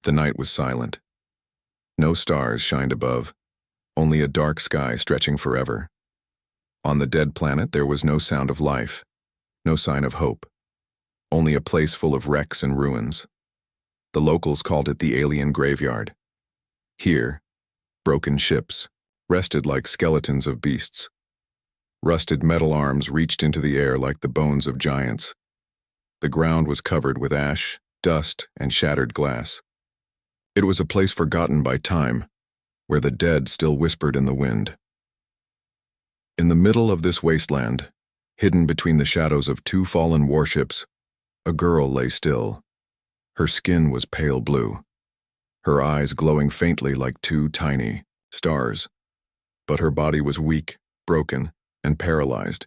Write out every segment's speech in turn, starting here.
The night was silent. No stars shined above, only a dark sky stretching forever. On the dead planet there was no sound of life, no sign of hope, only a place full of wrecks and ruins. The locals called it the alien graveyard. Here, broken ships rested like skeletons of beasts. Rusted metal arms reached into the air like the bones of giants. The ground was covered with ash, dust, and shattered glass. It was a place forgotten by time, where the dead still whispered in the wind. In the middle of this wasteland, hidden between the shadows of two fallen warships, a girl lay still. Her skin was pale blue, her eyes glowing faintly like two tiny stars. But her body was weak, broken, and paralyzed.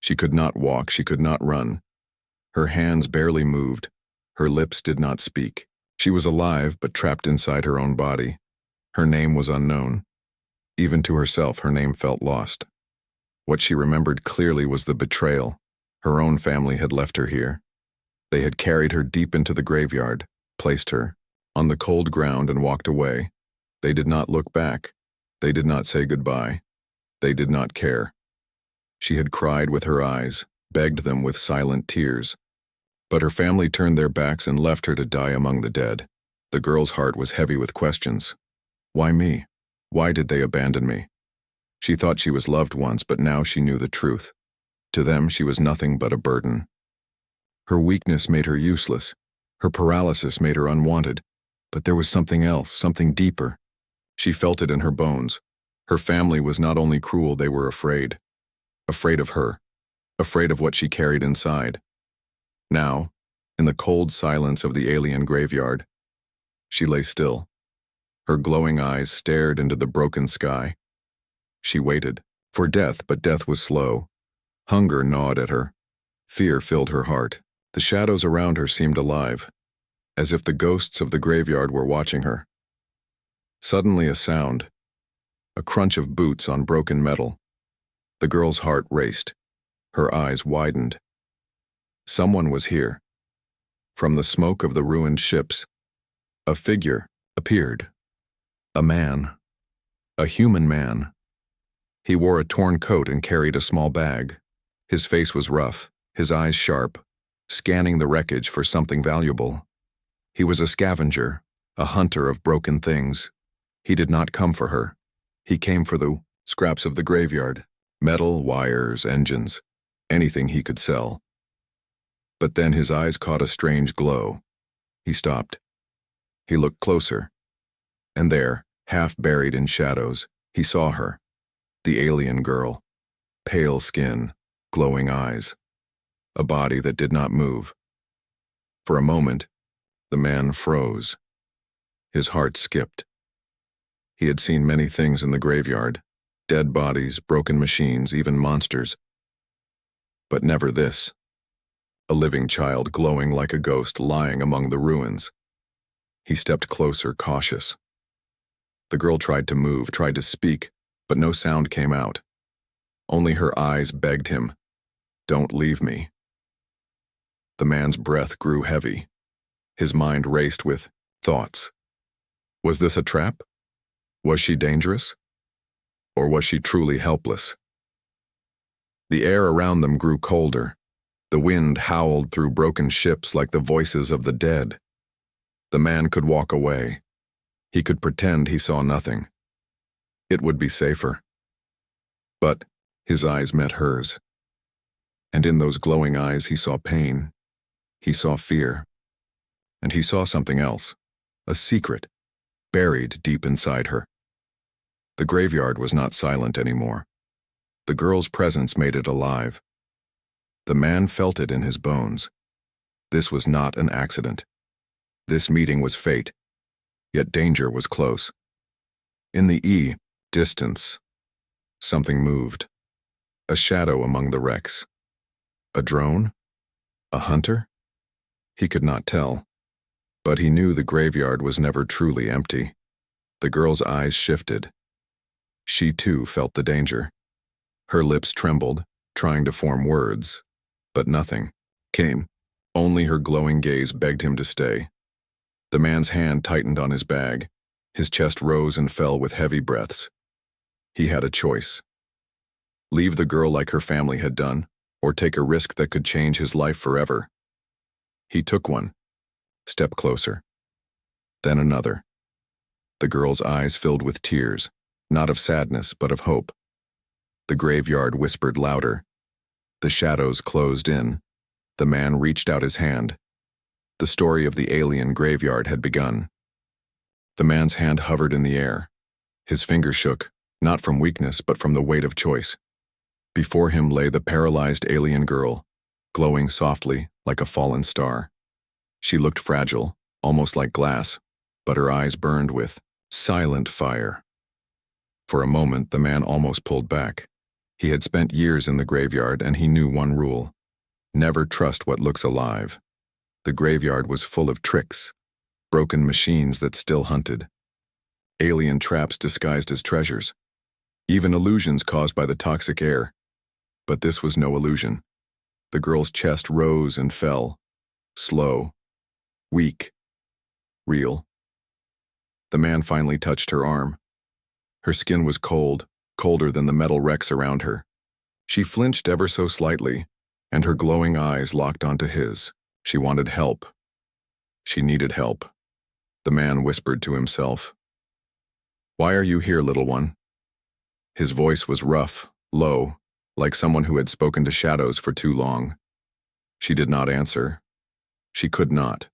She could not walk, she could not run. Her hands barely moved, her lips did not speak. She was alive, but trapped inside her own body. Her name was unknown. Even to herself, her name felt lost. What she remembered clearly was the betrayal. Her own family had left her here. They had carried her deep into the graveyard, placed her on the cold ground and walked away. They did not look back. They did not say goodbye. They did not care. She had cried with her eyes, begged them with silent tears. But her family turned their backs and left her to die among the dead. The girl's heart was heavy with questions. Why me? Why did they abandon me? She thought she was loved once, but now she knew the truth. To them, she was nothing but a burden. Her weakness made her useless. Her paralysis made her unwanted. But there was something else, something deeper. She felt it in her bones. Her family was not only cruel, they were afraid. Afraid of her. Afraid of what she carried inside. Now, in the cold silence of the alien graveyard, she lay still. Her glowing eyes stared into the broken sky. She waited for death, but death was slow. Hunger gnawed at her. Fear filled her heart. The shadows around her seemed alive, as if the ghosts of the graveyard were watching her. Suddenly a sound, a crunch of boots on broken metal. The girl's heart raced. Her eyes widened. Someone was here. From the smoke of the ruined ships, a figure appeared. A man. A human man. He wore a torn coat and carried a small bag. His face was rough, his eyes sharp, scanning the wreckage for something valuable. He was a scavenger, a hunter of broken things. He did not come for her. He came for the scraps of the graveyard, metal, wires, engines, anything he could sell. But then his eyes caught a strange glow. He stopped. He looked closer. And there, half buried in shadows, he saw her, the alien girl. Pale skin, glowing eyes, a body that did not move. For a moment, the man froze. His heart skipped. He had seen many things in the graveyard, dead bodies, broken machines, even monsters. But never this. A living child glowing like a ghost lying among the ruins. He stepped closer, cautious. The girl tried to move, tried to speak, but no sound came out. Only her eyes begged him, "Don't leave me." The man's breath grew heavy. His mind raced with thoughts. Was this a trap? Was she dangerous? Or was she truly helpless? The air around them grew colder. The wind howled through broken ships like the voices of the dead. The man could walk away. He could pretend he saw nothing. It would be safer. But his eyes met hers. And in those glowing eyes he saw pain. He saw fear. And he saw something else, a secret, buried deep inside her. The graveyard was not silent anymore. The girl's presence made it alive. The man felt it in his bones. This was not an accident. This meeting was fate, yet danger was close. In the distance, something moved. A shadow among the wrecks. A drone? A hunter? He could not tell. But he knew the graveyard was never truly empty. The girl's eyes shifted. She too felt the danger. Her lips trembled, trying to form words. But nothing came. Only her glowing gaze begged him to stay. The man's hand tightened on his bag. His chest rose and fell with heavy breaths. He had a choice. Leave the girl like her family had done, or take a risk that could change his life forever. He took one step closer, then another. The girl's eyes filled with tears, not of sadness, but of hope. The graveyard whispered louder. The shadows closed in. The man reached out his hand. The story of the alien graveyard had begun. The man's hand hovered in the air. His finger shook, not from weakness, but from the weight of choice. Before him lay the paralyzed alien girl, glowing softly like a fallen star. She looked fragile, almost like glass, but her eyes burned with silent fire. For a moment, the man almost pulled back. He had spent years in the graveyard, and he knew one rule: never trust what looks alive. The graveyard was full of tricks, broken machines that still hunted, alien traps disguised as treasures, even illusions caused by the toxic air. But this was no illusion. The girl's chest rose and fell, slow, weak, real. The man finally touched her arm. Her skin was cold, colder than the metal wrecks around her. She flinched ever so slightly, and her glowing eyes locked onto his. She wanted help. She needed help. The man whispered to himself. "Why are you here, little one?" His voice was rough, low, like someone who had spoken to shadows for too long. She did not answer. She could not.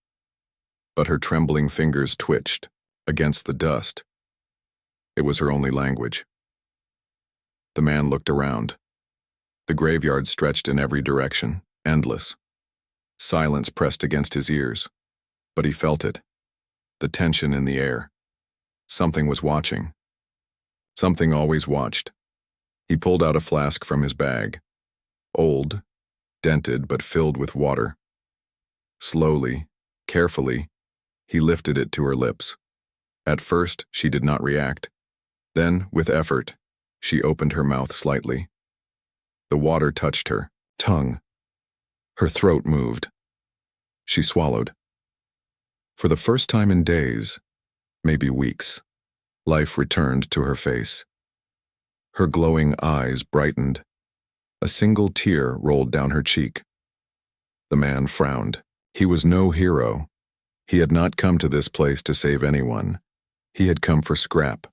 But her trembling fingers twitched against the dust. It was her only language. The man looked around. The graveyard stretched in every direction, endless. Silence pressed against his ears, but he felt it, the tension in the air. Something was watching. Something always watched. He pulled out a flask from his bag, old, dented but filled with water. Slowly, carefully, he lifted it to her lips. At first, she did not react. Then, with effort, she opened her mouth slightly. The water touched her tongue. Her throat moved. She swallowed. For the first time in days, maybe weeks, life returned to her face. Her glowing eyes brightened. A single tear rolled down her cheek. The man frowned. He was no hero. He had not come to this place to save anyone. He had come for scrap,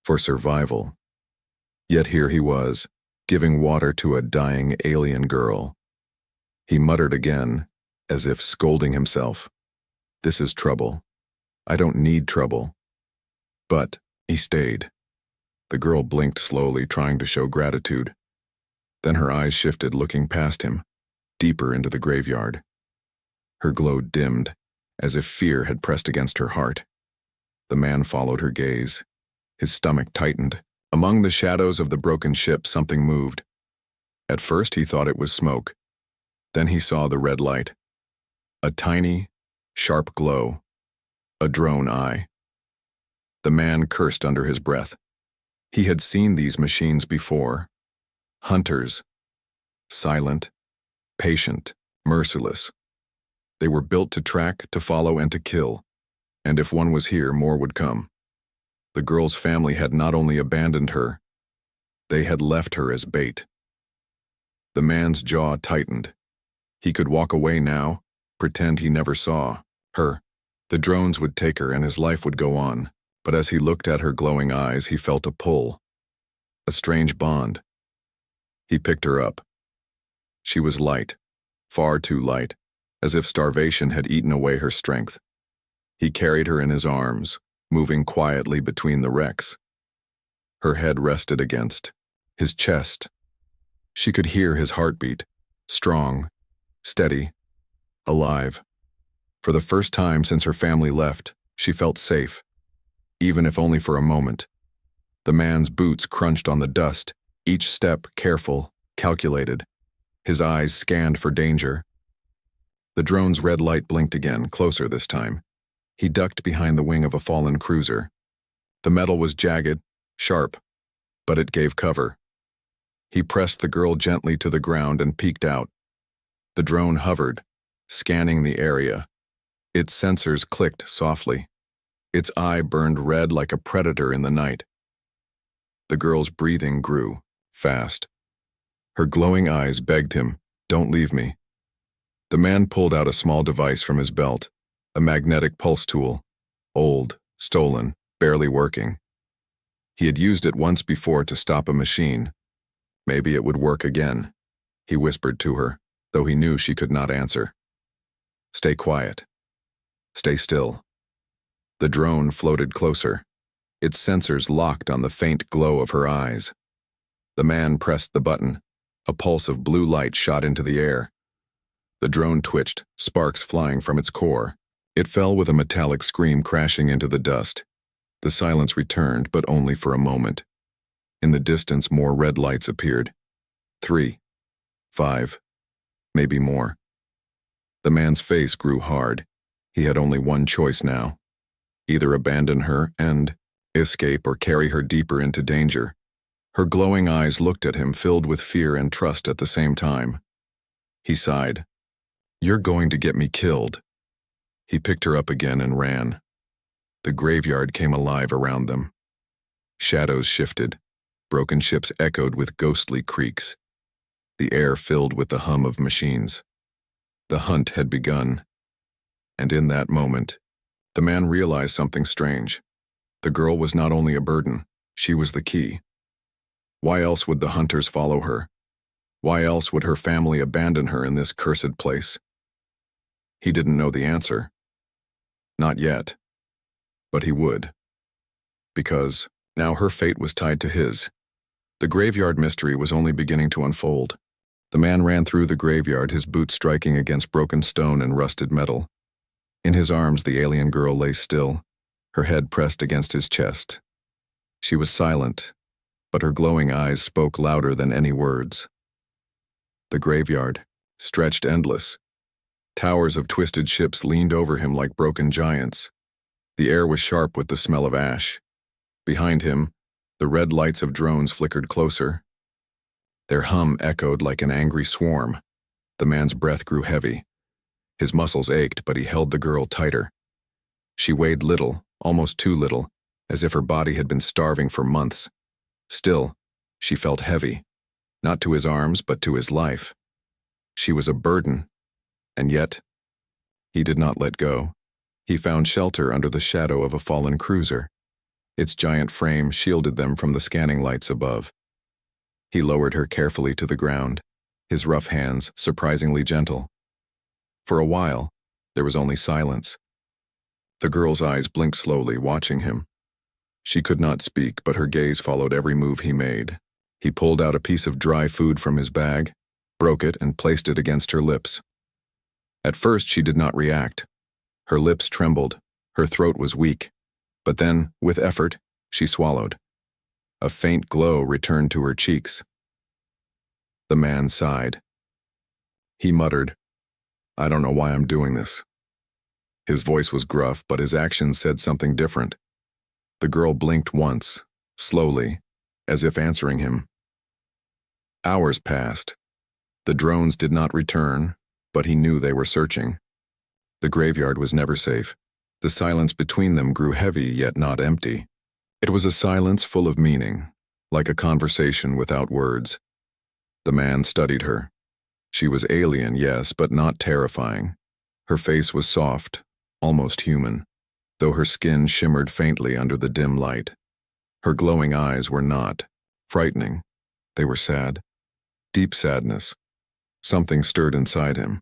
for survival. Yet here he was, giving water to a dying alien girl. He muttered again, as if scolding himself. "This is trouble. I don't need trouble." But he stayed. The girl blinked slowly, trying to show gratitude. Then her eyes shifted, looking past him, deeper into the graveyard. Her glow dimmed, as if fear had pressed against her heart. The man followed her gaze. His stomach tightened. Among the shadows of the broken ship, something moved. At first he thought it was smoke. Then he saw the red light. A tiny, sharp glow. A drone eye. The man cursed under his breath. He had seen these machines before. Hunters. Silent, patient, merciless. They were built to track, to follow, and to kill. And if one was here, more would come. The girl's family had not only abandoned her, they had left her as bait. The man's jaw tightened. He could walk away now, pretend he never saw her. The drones would take her and his life would go on. But as he looked at her glowing eyes, he felt a pull. A strange bond. He picked her up. She was light, far too light, as if starvation had eaten away her strength. He carried her in his arms, moving quietly between the wrecks. Her head rested against his chest. She could hear his heartbeat, strong, steady, alive. For the first time since her family left, she felt safe, even if only for a moment. The man's boots crunched on the dust, each step careful, calculated. His eyes scanned for danger. The drone's red light blinked again, closer this time. He ducked behind the wing of a fallen cruiser. The metal was jagged, sharp, but it gave cover. He pressed the girl gently to the ground and peeked out. The drone hovered, scanning the area. Its sensors clicked softly. Its eye burned red like a predator in the night. The girl's breathing grew, fast. Her glowing eyes begged him, "Don't leave me." The man pulled out a small device from his belt, a magnetic pulse tool, old, stolen, barely working. He had used it once before to stop a machine. Maybe it would work again, he whispered to her, though he knew she could not answer. "Stay quiet. Stay still." The drone floated closer, its sensors locked on the faint glow of her eyes. The man pressed the button. A pulse of blue light shot into the air. The drone twitched, sparks flying from its core. It fell with a metallic scream crashing into the dust. The silence returned, but only for a moment. In the distance, more red lights appeared. 3, 5, maybe more. The man's face grew hard. He had only one choice now. Either abandon her and escape or carry her deeper into danger. Her glowing eyes looked at him, filled with fear and trust at the same time. He sighed. "You're going to get me killed." He picked her up again and ran. The graveyard came alive around them. Shadows shifted. Broken ships echoed with ghostly creaks. The air filled with the hum of machines. The hunt had begun. And in that moment, the man realized something strange. The girl was not only a burden, she was the key. Why else would the hunters follow her? Why else would her family abandon her in this cursed place? He didn't know the answer. Not yet. But he would. Because now her fate was tied to his. The graveyard mystery was only beginning to unfold. The man ran through the graveyard, his boots striking against broken stone and rusted metal. In his arms, the alien girl lay still, her head pressed against his chest. She was silent, but her glowing eyes spoke louder than any words. The graveyard stretched endless. Towers of twisted ships leaned over him like broken giants. The air was sharp with the smell of ash. Behind him, the red lights of drones flickered closer. Their hum echoed like an angry swarm. The man's breath grew heavy. His muscles ached, but he held the girl tighter. She weighed little, almost too little, as if her body had been starving for months. Still, she felt heavy, not to his arms, but to his life. She was a burden, and yet, he did not let go. He found shelter under the shadow of a fallen cruiser. Its giant frame shielded them from the scanning lights above. He lowered her carefully to the ground, his rough hands surprisingly gentle. For a while, there was only silence. The girl's eyes blinked slowly, watching him. She could not speak, but her gaze followed every move he made. He pulled out a piece of dry food from his bag, broke it, and placed it against her lips. At first, she did not react. Her lips trembled, her throat was weak, but then, with effort, she swallowed. A faint glow returned to her cheeks. The man sighed. He muttered, "I don't know why I'm doing this." His voice was gruff, but his actions said something different. The girl blinked once, slowly, as if answering him. Hours passed. The drones did not return, but he knew they were searching. The graveyard was never safe. The silence between them grew heavy, yet not empty. It was a silence full of meaning, like a conversation without words. The man studied her. She was alien, yes, but not terrifying. Her face was soft, almost human, though her skin shimmered faintly under the dim light. Her glowing eyes were not frightening. They were sad. Deep sadness. Something stirred inside him.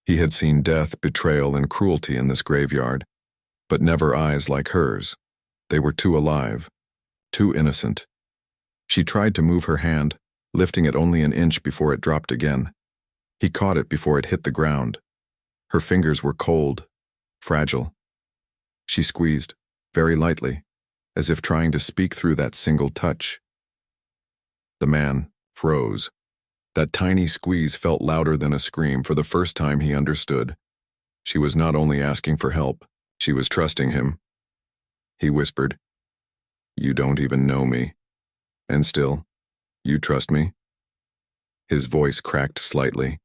He had seen death, betrayal, and cruelty in this graveyard, but never eyes like hers. They were too alive, too innocent. She tried to move her hand, lifting it only an inch before it dropped again. He caught it before it hit the ground. Her fingers were cold, fragile. She squeezed, very lightly, as if trying to speak through that single touch. The man froze. That tiny squeeze felt louder than a scream. For the first time he understood. She was not only asking for help, she was trusting him. He whispered, "You don't even know me. And still, you trust me?" His voice cracked slightly.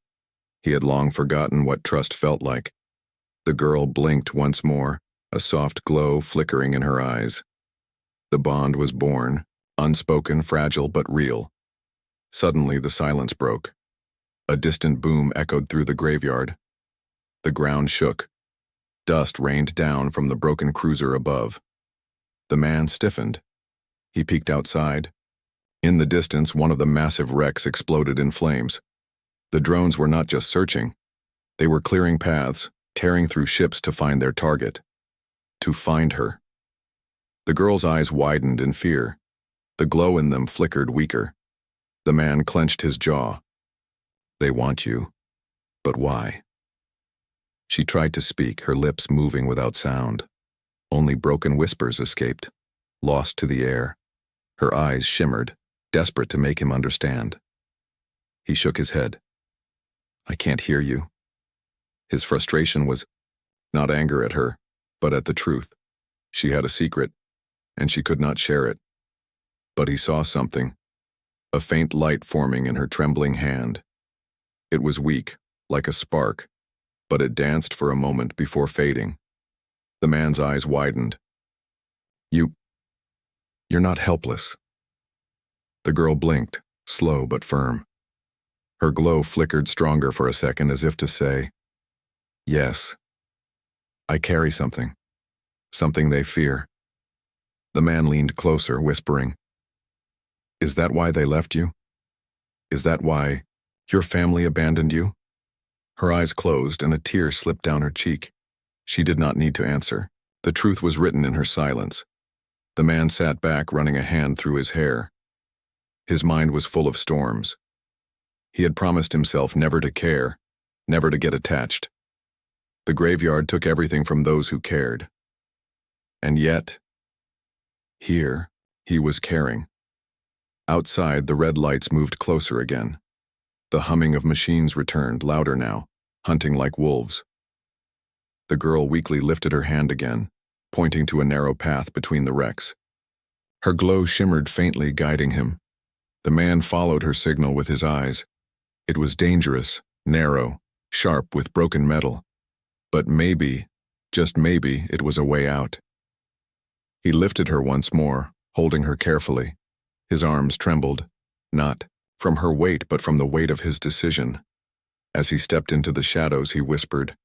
He had long forgotten what trust felt like. The girl blinked once more, a soft glow flickering in her eyes. The bond was born, unspoken, fragile, but real. Suddenly the silence broke. A distant boom echoed through the graveyard. The ground shook. Dust rained down from the broken cruiser above. The man stiffened. He peeked outside. In the distance, one of the massive wrecks exploded in flames. The drones were not just searching. They were clearing paths, tearing through ships to find their target. To find her. The girl's eyes widened in fear. The glow in them flickered weaker. The man clenched his jaw. They want you. But why? She tried to speak, her lips moving without sound. Only broken whispers escaped, lost to the air. Her eyes shimmered, desperate to make him understand. He shook his head. I can't hear you. His frustration was not anger at her, but at the truth. She had a secret, and she could not share it. But he saw something, a faint light forming in her trembling hand. It was weak, like a spark, but it danced for a moment before fading. The man's eyes widened. You're not helpless. The girl blinked, slow but firm. Her glow flickered stronger for a second as if to say, yes, I carry something they fear. The man leaned closer, whispering, is that why they left you? Is that why your family abandoned you? Her eyes closed and a tear slipped down her cheek. She did not need to answer. The truth was written in her silence. The man sat back, running a hand through his hair. His mind was full of storms. He had promised himself never to care, never to get attached. The graveyard took everything from those who cared. And yet, here, he was caring. Outside, the red lights moved closer again. The humming of machines returned, louder now, hunting like wolves. The girl weakly lifted her hand again, pointing to a narrow path between the wrecks. Her glow shimmered faintly, guiding him. The man followed her signal with his eyes. It was dangerous, narrow, sharp with broken metal. But maybe, just maybe, it was a way out. He lifted her once more, holding her carefully. His arms trembled, not from her weight but from the weight of his decision. As he stepped into the shadows, he whispered,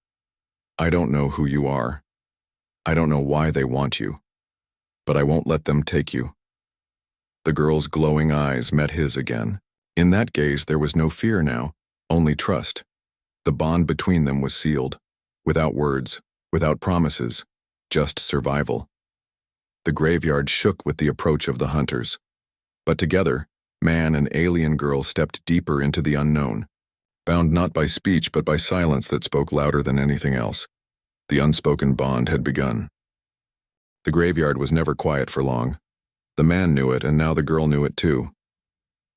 I don't know who you are. I don't know why they want you. But I won't let them take you. The girl's glowing eyes met his again. In that gaze there was no fear now, only trust. The bond between them was sealed, without words, without promises, just survival. The graveyard shook with the approach of the hunters. But together, man and alien girl stepped deeper into the unknown, bound not by speech but by silence that spoke louder than anything else. The unspoken bond had begun. The graveyard was never quiet for long. The man knew it, and now the girl knew it too.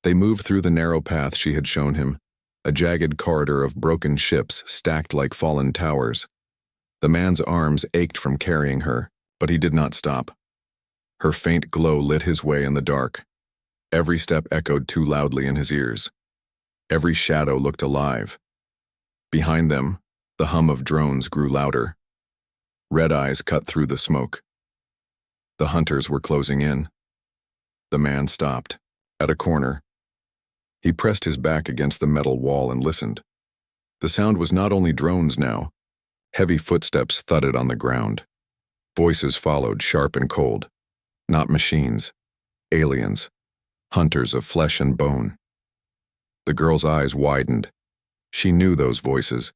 They moved through the narrow path she had shown him, a jagged corridor of broken ships stacked like fallen towers. The man's arms ached from carrying her, but he did not stop. Her faint glow lit his way in the dark. Every step echoed too loudly in his ears. Every shadow looked alive. Behind them, the hum of drones grew louder. Red eyes cut through the smoke. The hunters were closing in. The man stopped, at a corner. He pressed his back against the metal wall and listened. The sound was not only drones now. Heavy footsteps thudded on the ground. Voices followed, sharp and cold. Not machines. Aliens. Hunters of flesh and bone. The girl's eyes widened. She knew those voices.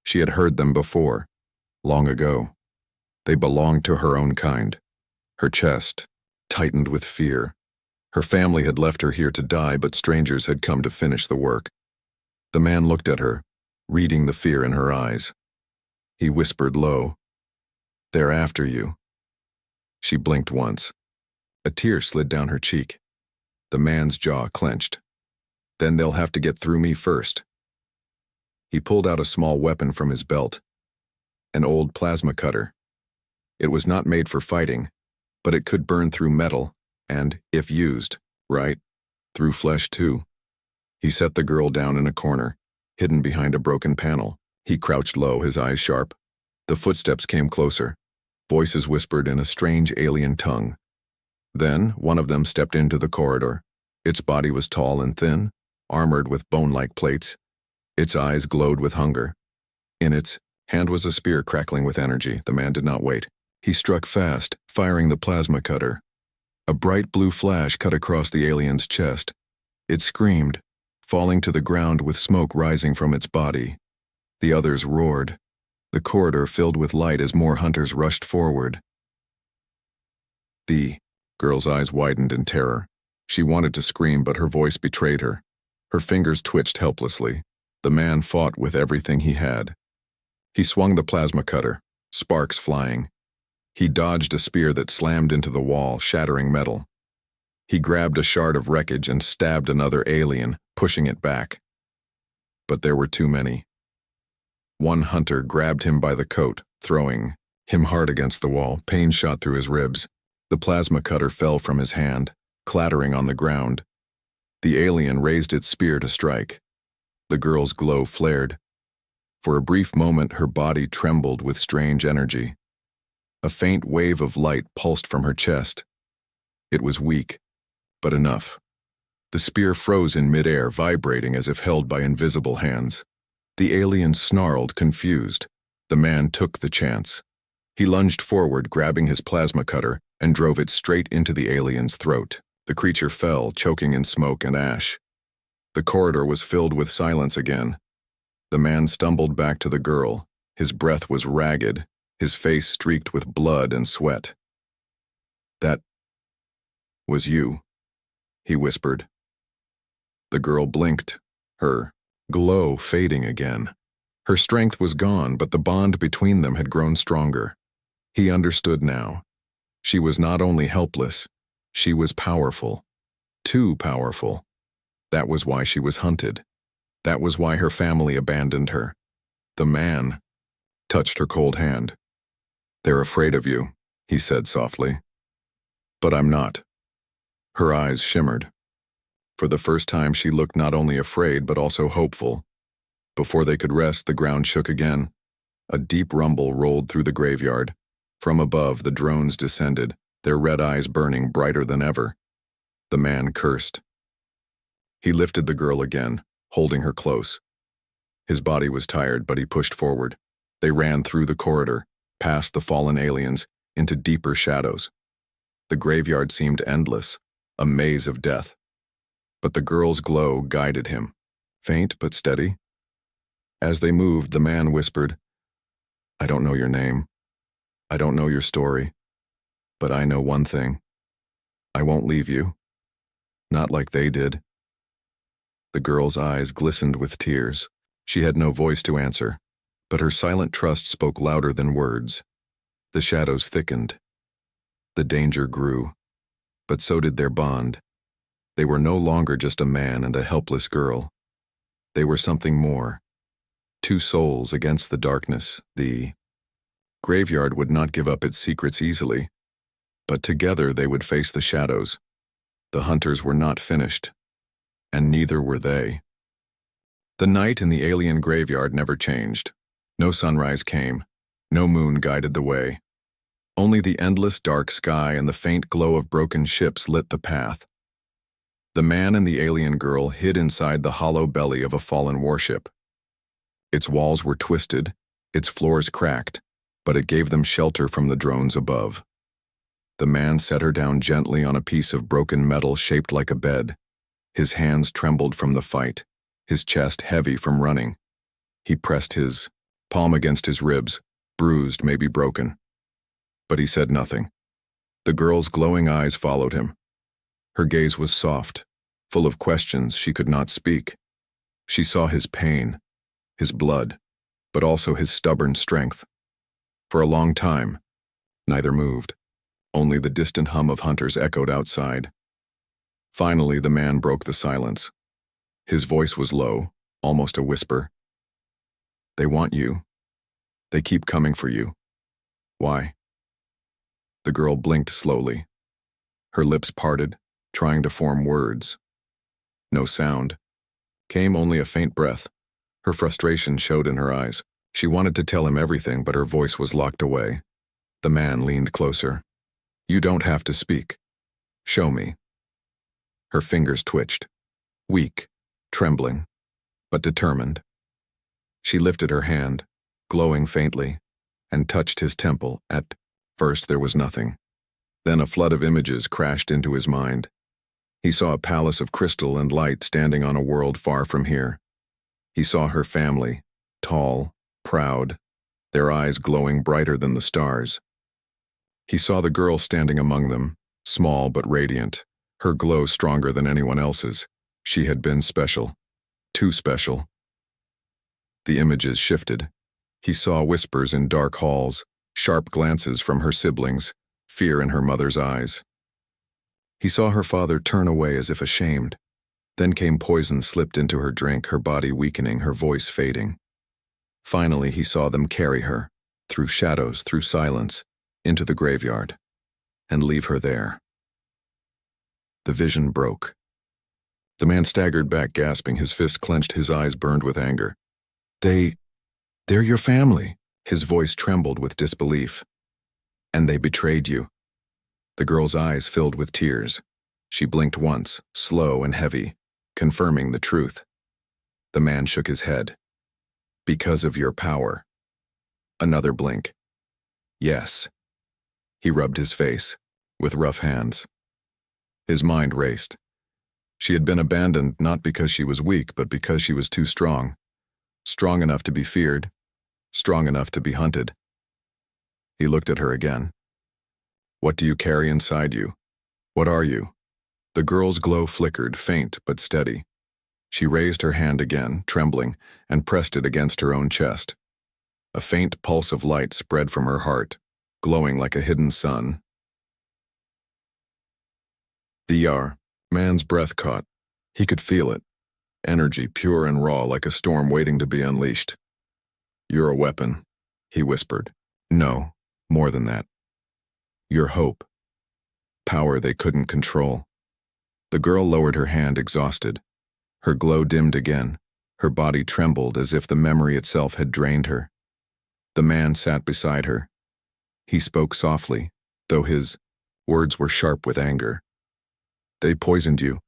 She had heard them before, long ago. They belonged to her own kind. Her chest tightened with fear. Her family had left her here to die, but strangers had come to finish the work. The man looked at her, reading the fear in her eyes. He whispered low, "They're after you." She blinked once. A tear slid down her cheek. The man's jaw clenched. "Then they'll have to get through me first." He pulled out a small weapon from his belt, an old plasma cutter. It was not made for fighting, but it could burn through metal and, if used, right, through flesh too. He set the girl down in a corner, hidden behind a broken panel. He crouched low, his eyes sharp. The footsteps came closer. Voices whispered in a strange alien tongue. Then, one of them stepped into the corridor. Its body was tall and thin, armored with bone-like plates. Its eyes glowed with hunger. In its hand was a spear crackling with energy. The man did not wait. He struck fast, firing the plasma cutter. A bright blue flash cut across the alien's chest. It screamed, falling to the ground with smoke rising from its body. The others roared. The corridor filled with light as more hunters rushed forward. The girl's eyes widened in terror. She wanted to scream, but her voice betrayed her. Her fingers twitched helplessly. The man fought with everything he had. He swung the plasma cutter, sparks flying. He dodged a spear that slammed into the wall, shattering metal. He grabbed a shard of wreckage and stabbed another alien, pushing it back. But there were too many. One hunter grabbed him by the coat, throwing him hard against the wall. Pain shot through his ribs. The plasma cutter fell from his hand, clattering on the ground. The alien raised its spear to strike. The girl's glow flared. For a brief moment, her body trembled with strange energy. A faint wave of light pulsed from her chest. It was weak, but enough. The spear froze in midair, vibrating as if held by invisible hands. The alien snarled, confused. The man took the chance. He lunged forward, grabbing his plasma cutter, and drove it straight into the alien's throat. The creature fell, choking in smoke and ash. The corridor was filled with silence again. The man stumbled back to the girl. His breath was ragged, his face streaked with blood and sweat. "That was you," he whispered. The girl blinked, her glow fading again. Her strength was gone, but the bond between them had grown stronger. He understood now. She was not only helpless, she was powerful. Too powerful. That was why she was hunted. That was why her family abandoned her. The man touched her cold hand. "They're afraid of you," he said softly. "But I'm not." Her eyes shimmered. For the first time, she looked not only afraid but also hopeful. Before they could rest, the ground shook again. A deep rumble rolled through the graveyard. From above, the drones descended, their red eyes burning brighter than ever. The man cursed. He lifted the girl again, holding her close. His body was tired, but he pushed forward. They ran through the corridor, past the fallen aliens, into deeper shadows. The graveyard seemed endless, a maze of death. But the girl's glow guided him, faint but steady. As they moved, the man whispered, "I don't know your name. I don't know your story. But I know one thing. I won't leave you. Not like they did." The girl's eyes glistened with tears. She had no voice to answer, but her silent trust spoke louder than words. The shadows thickened. The danger grew. But so did their bond. They were no longer just a man and a helpless girl. They were something more. Two souls against the darkness. The graveyard would not give up its secrets easily, but together they would face the shadows. The hunters were not finished, and neither were they. The night in the alien graveyard never changed. No sunrise came. No moon guided the way. Only the endless dark sky and the faint glow of broken ships lit the path. The man and the alien girl hid inside the hollow belly of a fallen warship. Its walls were twisted, its floors cracked, but it gave them shelter from the drones above. The man set her down gently on a piece of broken metal shaped like a bed. His hands trembled from the fight, his chest heavy from running. He pressed his palm against his ribs, bruised, maybe broken. But he said nothing. The girl's glowing eyes followed him. Her gaze was soft, full of questions she could not speak. She saw his pain, his blood, but also his stubborn strength. For a long time, neither moved. Only the distant hum of hunters echoed outside. Finally, the man broke the silence. His voice was low, almost a whisper. "They want you. They keep coming for you. Why?" The girl blinked slowly. Her lips parted, trying to form words. No sound. Came only a faint breath. Her frustration showed in her eyes. She wanted to tell him everything, but her voice was locked away. The man leaned closer. "You don't have to speak. Show me." Her fingers twitched, weak, trembling, but determined. She lifted her hand, glowing faintly, and touched his temple. At first there was nothing. Then a flood of images crashed into his mind. He saw a palace of crystal and light standing on a world far from here. He saw her family, tall, proud, their eyes glowing brighter than the stars. He saw the girl standing among them, small but radiant, her glow stronger than anyone else's. She had been special, too special. The images shifted. He saw whispers in dark halls, sharp glances from her siblings, fear in her mother's eyes. He saw her father turn away as if ashamed. Then came poison slipped into her drink, her body weakening, her voice fading. Finally, he saw them carry her, through shadows, through silence, into the graveyard, and leave her there. The vision broke. The man staggered back, gasping, his fist clenched, his eyes burned with anger. They're your family." His voice trembled with disbelief. "And they betrayed you." The girl's eyes filled with tears. She blinked once, slow and heavy, confirming the truth. The man shook his head. "Because of your power." Another blink. "Yes." He rubbed his face, with rough hands. His mind raced. She had been abandoned not because she was weak, but because she was too strong. Strong enough to be feared, strong enough to be hunted. He looked at her again. "What do you carry inside you? What are you?" The girl's glow flickered, faint but steady. She raised her hand again, trembling, and pressed it against her own chest. A faint pulse of light spread from her heart, glowing like a hidden sun. The man's breath caught. He could feel it. Energy, pure and raw, like a storm waiting to be unleashed. "You're a weapon," he whispered. "No, more than that. You're hope. Power they couldn't control." The girl lowered her hand, exhausted. Her glow dimmed again. Her body trembled as if the memory itself had drained her. The man sat beside her. He spoke softly, though his words were sharp with anger. "They poisoned you.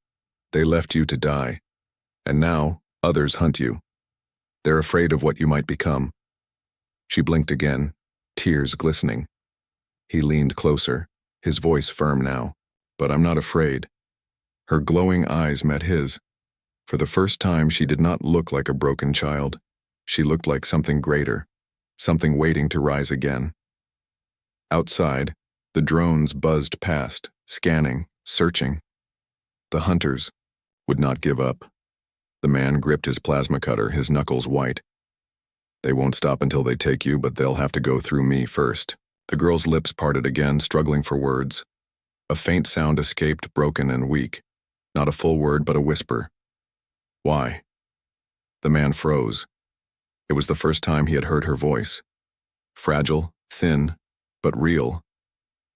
They left you to die. And now, others hunt you. They're afraid of what you might become." She blinked again, tears glistening. He leaned closer, his voice firm now. "But I'm not afraid." Her glowing eyes met his. For the first time, she did not look like a broken child. She looked like something greater, something waiting to rise again. Outside, the drones buzzed past, scanning, searching. The hunters would not give up. The man gripped his plasma cutter, his knuckles white. "They won't stop until they take you, but they'll have to go through me first." The girl's lips parted again, struggling for words. A faint sound escaped, broken and weak. Not a full word, but a whisper. "Why?" The man froze. It was the first time he had heard her voice. Fragile, thin, but real.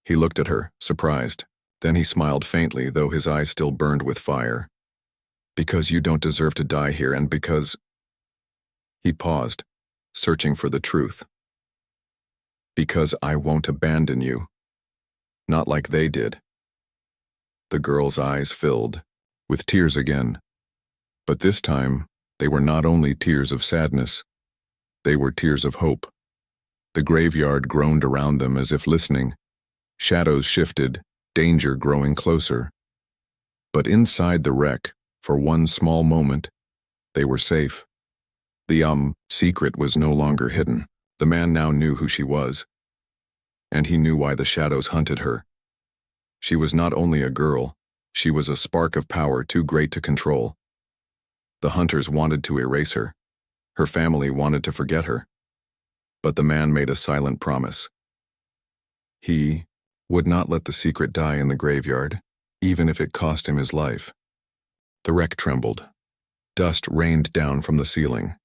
He looked at her, surprised. Then he smiled faintly, though his eyes still burned with fire. "Because you don't deserve to die here, and because—" He paused, searching for the truth. "Because I won't abandon you. Not like they did." The girl's eyes filled, with tears again. But this time, they were not only tears of sadness. They were tears of hope. The graveyard groaned around them as if listening. Shadows shifted, danger growing closer. But inside the wreck, for one small moment, they were safe. The secret was no longer hidden. The man now knew who she was. And he knew why the shadows hunted her. She was not only a girl, she was a spark of power too great to control. The hunters wanted to erase her. Her family wanted to forget her. But the man made a silent promise. He would not let the secret die in the graveyard, even if it cost him his life. The wreck trembled. Dust rained down from the ceiling.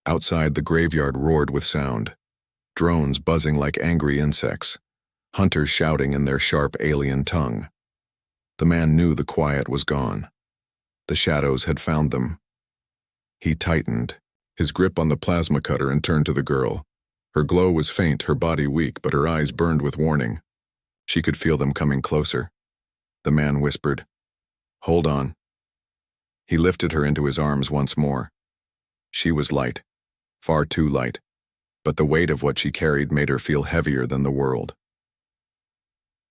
Outside, the graveyard roared with sound. Drones buzzing like angry insects. Hunters shouting in their sharp alien tongue. The man knew the quiet was gone. The shadows had found them. He tightened, his grip on the plasma cutter, and turned to the girl. Her glow was faint, her body weak, but her eyes burned with warning. She could feel them coming closer. The man whispered, "Hold on." He lifted her into his arms once more. She was light, far too light, but the weight of what she carried made her feel heavier than the world.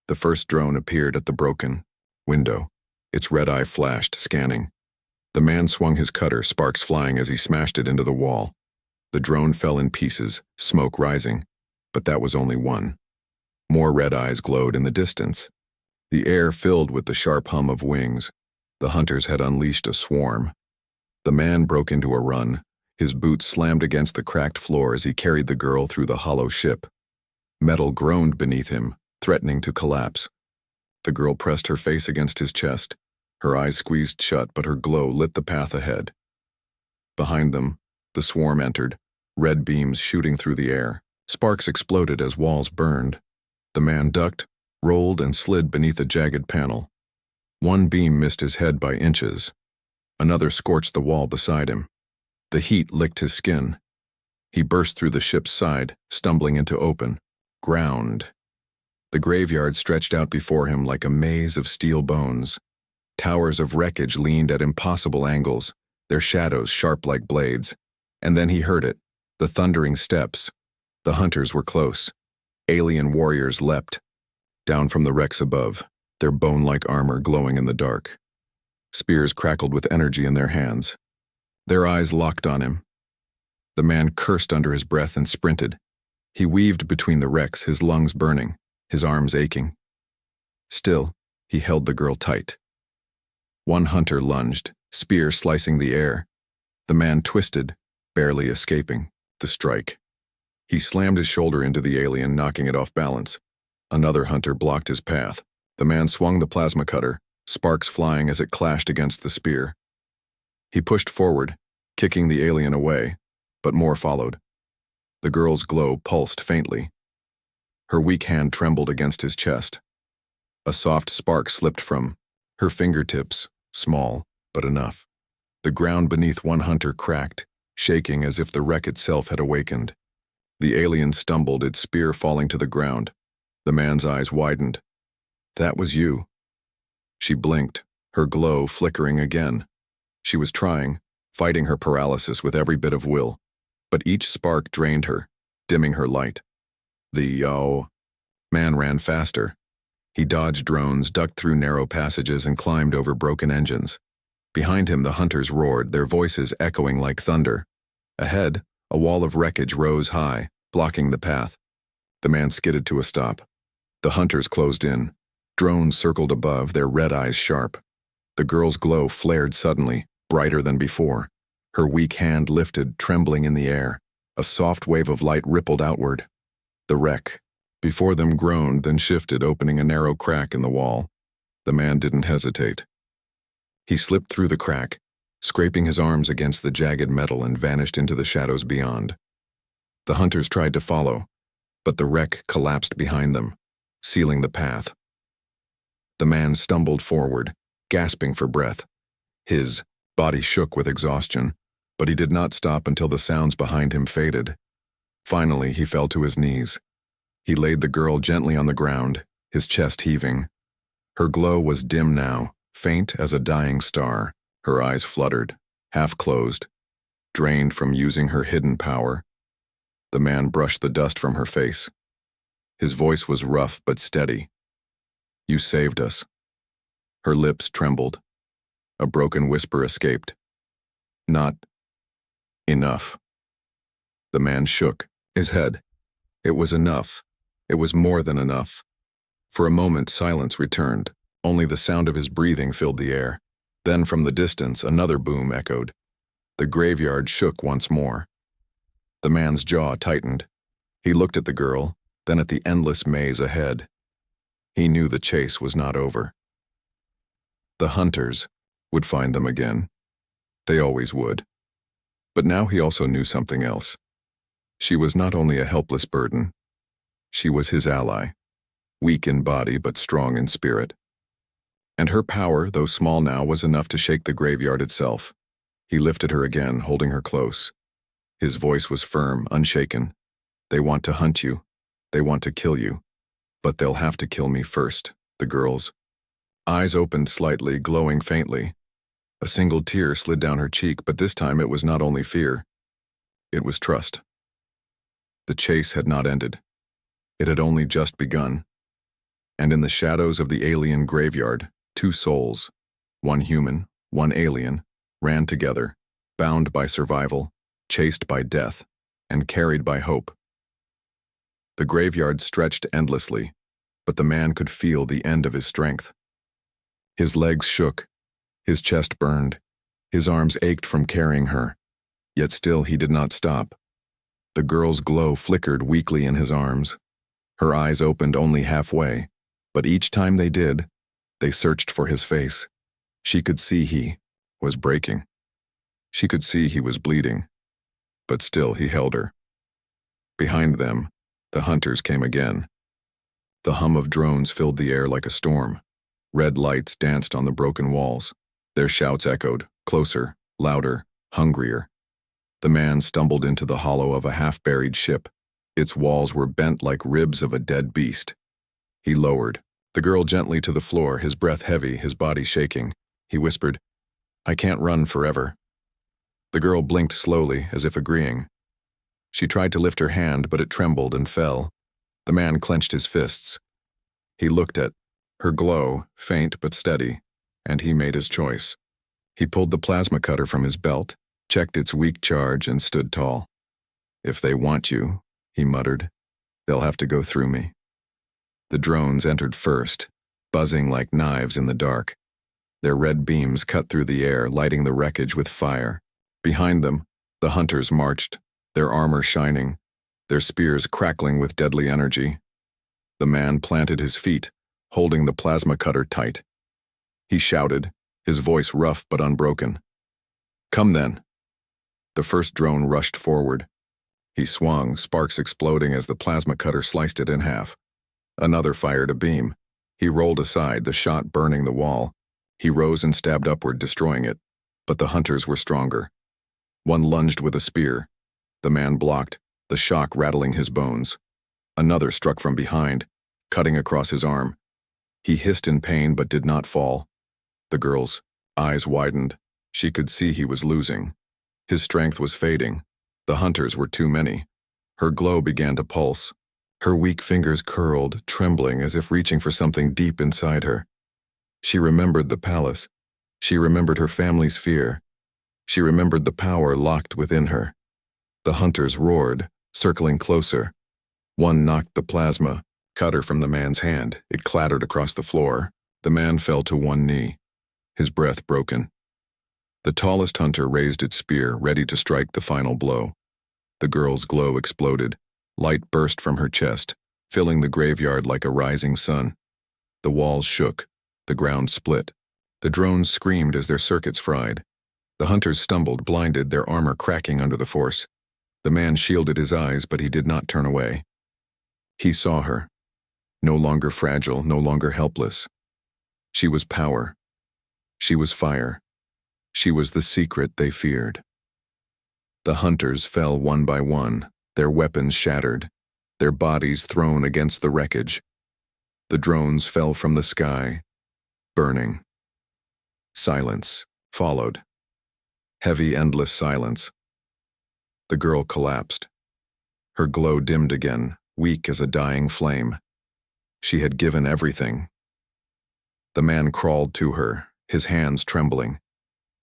The first drone appeared at the broken window. Its red eye flashed, scanning. The man swung his cutter, sparks flying as he smashed it into the wall. The drone fell in pieces, smoke rising, but that was only one. More red eyes glowed in the distance. The air filled with the sharp hum of wings. The hunters had unleashed a swarm. The man broke into a run. His boots slammed against the cracked floor as he carried the girl through the hollow ship. Metal groaned beneath him, threatening to collapse. The girl pressed her face against his chest. Her eyes squeezed shut, but her glow lit the path ahead. Behind them, the swarm entered, red beams shooting through the air. Sparks exploded as walls burned. The man ducked, rolled, and slid beneath a jagged panel. One beam missed his head by inches. Another scorched the wall beside him. The heat licked his skin. He burst through the ship's side, stumbling into open ground. The graveyard stretched out before him like a maze of steel bones. Towers of wreckage leaned at impossible angles, their shadows sharp like blades. And then he heard it, the thundering steps. The hunters were close. Alien warriors leapt down from the wrecks above, their bone-like armor glowing in the dark. Spears crackled with energy in their hands. Their eyes locked on him. The man cursed under his breath and sprinted. He weaved between the wrecks, his lungs burning, his arms aching. Still, he held the girl tight. One hunter lunged, spear slicing the air. The man twisted, barely escaping the strike. He slammed his shoulder into the alien, knocking it off balance. Another hunter blocked his path. The man swung the plasma cutter, sparks flying as it clashed against the spear. He pushed forward, kicking the alien away, but more followed. The girl's glow pulsed faintly. Her weak hand trembled against his chest. A soft spark slipped from her fingertips, small, but enough. The ground beneath one hunter cracked, shaking as if the wreck itself had awakened. The alien stumbled, its spear falling to the ground. The man's eyes widened. "That was you." She blinked, her glow flickering again. She was trying, fighting her paralysis with every bit of will, but each spark drained her, dimming her light. The man ran faster. He dodged drones, ducked through narrow passages, and climbed over broken engines. Behind him, the hunters roared, their voices echoing like thunder. Ahead, a wall of wreckage rose high, blocking the path. The man skidded to a stop. The hunters closed in. Drones circled above, their red eyes sharp. The girl's glow flared suddenly, brighter than before. Her weak hand lifted, trembling in the air. A soft wave of light rippled outward. The wreck before them groaned, then shifted, opening a narrow crack in the wall. The man didn't hesitate. He slipped through the crack, scraping his arms against the jagged metal, and vanished into the shadows beyond. The hunters tried to follow, but the wreck collapsed behind them, sealing the path. The man stumbled forward, gasping for breath. His body shook with exhaustion, but he did not stop until the sounds behind him faded. Finally, he fell to his knees. He laid the girl gently on the ground, his chest heaving. Her glow was dim now, faint as a dying star. Her eyes fluttered, half closed, drained from using her hidden power. The man brushed the dust from her face. His voice was rough but steady. "You saved us." Her lips trembled. A broken whisper escaped. "Not enough." The man shook his head. It was enough. It was more than enough. For a moment, silence returned. Only the sound of his breathing filled the air. Then from the distance, another boom echoed. The graveyard shook once more. The man's jaw tightened. He looked at the girl, then at the endless maze ahead. He knew the chase was not over. The hunters would find them again. They always would. But now he also knew something else. She was not only a helpless burden. She was his ally, weak in body but strong in spirit. And her power, though small now, was enough to shake the graveyard itself. He lifted her again, holding her close. His voice was firm, unshaken. They want to hunt you. They want to kill you. But they'll have to kill me first, the girl's eyes opened slightly, glowing faintly. A single tear slid down her cheek, but this time it was not only fear. It was trust. The chase had not ended. It had only just begun. And in the shadows of the alien graveyard, two souls, one human, one alien, ran together, bound by survival, chased by death, and carried by hope. The graveyard stretched endlessly, but the man could feel the end of his strength. His legs shook, his chest burned, his arms ached from carrying her, yet still he did not stop. The girl's glow flickered weakly in his arms. Her eyes opened only halfway, but each time they did, they searched for his face. She could see he was breaking. She could see he was bleeding, but still he held her. Behind them, the hunters came again. The hum of drones filled the air like a storm. Red lights danced on the broken walls. Their shouts echoed, closer, louder, hungrier. The man stumbled into the hollow of a half-buried ship. Its walls were bent like ribs of a dead beast. He lowered the girl gently to the floor, his breath heavy, his body shaking. He whispered, "I can't run forever." The girl blinked slowly, as if agreeing. She tried to lift her hand, but it trembled and fell. The man clenched his fists. He looked at her glow, faint but steady, and he made his choice. He pulled the plasma cutter from his belt, checked its weak charge, and stood tall. "If they want you," he muttered, "they'll have to go through me." The drones entered first, buzzing like knives in the dark. Their red beams cut through the air, lighting the wreckage with fire. Behind them, the hunters marched, their armor shining, their spears crackling with deadly energy. The man planted his feet, holding the plasma cutter tight. He shouted, his voice rough but unbroken. "Come then." The first drone rushed forward. He swung, sparks exploding as the plasma cutter sliced it in half. Another fired a beam. He rolled aside, the shot burning the wall. He rose and stabbed upward, destroying it. But the hunters were stronger. One lunged with a spear. The man blocked, the shock rattling his bones. Another struck from behind, cutting across his arm. He hissed in pain but did not fall. The girl's eyes widened. She could see he was losing. His strength was fading. The hunters were too many. Her glow began to pulse. Her weak fingers curled, trembling as if reaching for something deep inside her. She remembered the palace. She remembered her family's fear. She remembered the power locked within her. The hunters roared, circling closer. One knocked the plasma cutter from the man's hand. It clattered across the floor. The man fell to one knee, his breath broken. The tallest hunter raised its spear, ready to strike the final blow. The girl's glow exploded. Light burst from her chest, filling the graveyard like a rising sun. The walls shook. The ground split. The drones screamed as their circuits fried. The hunters stumbled, blinded, their armor cracking under the force. The man shielded his eyes, but he did not turn away. He saw her. No longer fragile, no longer helpless. She was power. She was fire. She was the secret they feared. The hunters fell one by one, their weapons shattered, their bodies thrown against the wreckage. The drones fell from the sky, burning. Silence followed. Heavy, endless silence. The girl collapsed. Her glow dimmed again, weak as a dying flame. She had given everything. The man crawled to her, his hands trembling.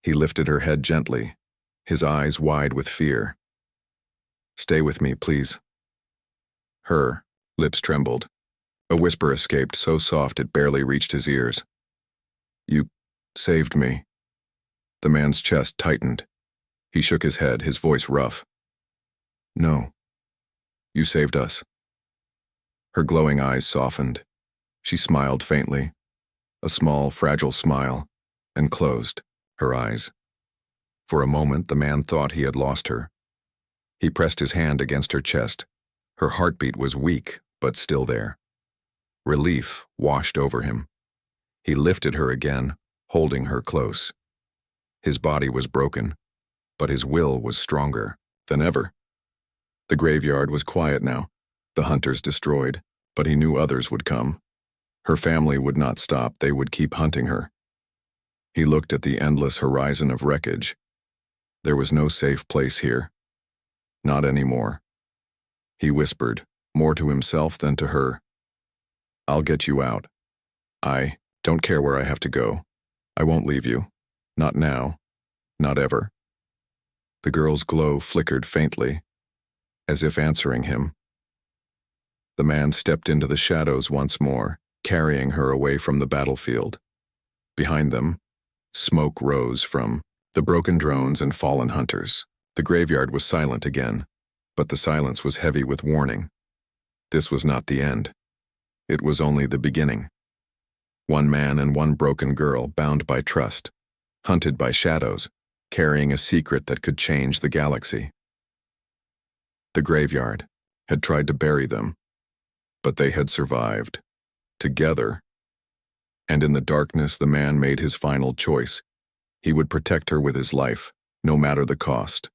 He lifted her head gently, his eyes wide with fear. "Stay with me, please." Her lips trembled. A whisper escaped, so soft it barely reached his ears. "You saved me." The man's chest tightened. He shook his head, his voice rough. "No. You saved us." Her glowing eyes softened. She smiled faintly, a small, fragile smile, and closed her eyes. For a moment, the man thought he had lost her. He pressed his hand against her chest. Her heartbeat was weak, but still there. Relief washed over him. He lifted her again, holding her close. His body was broken, but his will was stronger. than ever. The graveyard was quiet now, the hunters destroyed, but he knew others would come. Her family would not stop, they would keep hunting her. He looked at the endless horizon of wreckage. There was no safe place here. Not anymore. He whispered, more to himself than to her. I'll get you out. I don't care where I have to go. I won't leave you. Not now. Not ever. The girl's glow flickered faintly, as if answering him. The man stepped into the shadows once more, carrying her away from the battlefield. Behind them, smoke rose from the broken drones and fallen hunters. The graveyard was silent again, but the silence was heavy with warning. This was not the end. It was only the beginning. One man and one broken girl bound by trust, hunted by shadows, carrying a secret that could change the galaxy. The graveyard had tried to bury them, but they had survived, together. And in the darkness, the man made his final choice. He would protect her with his life, no matter the cost.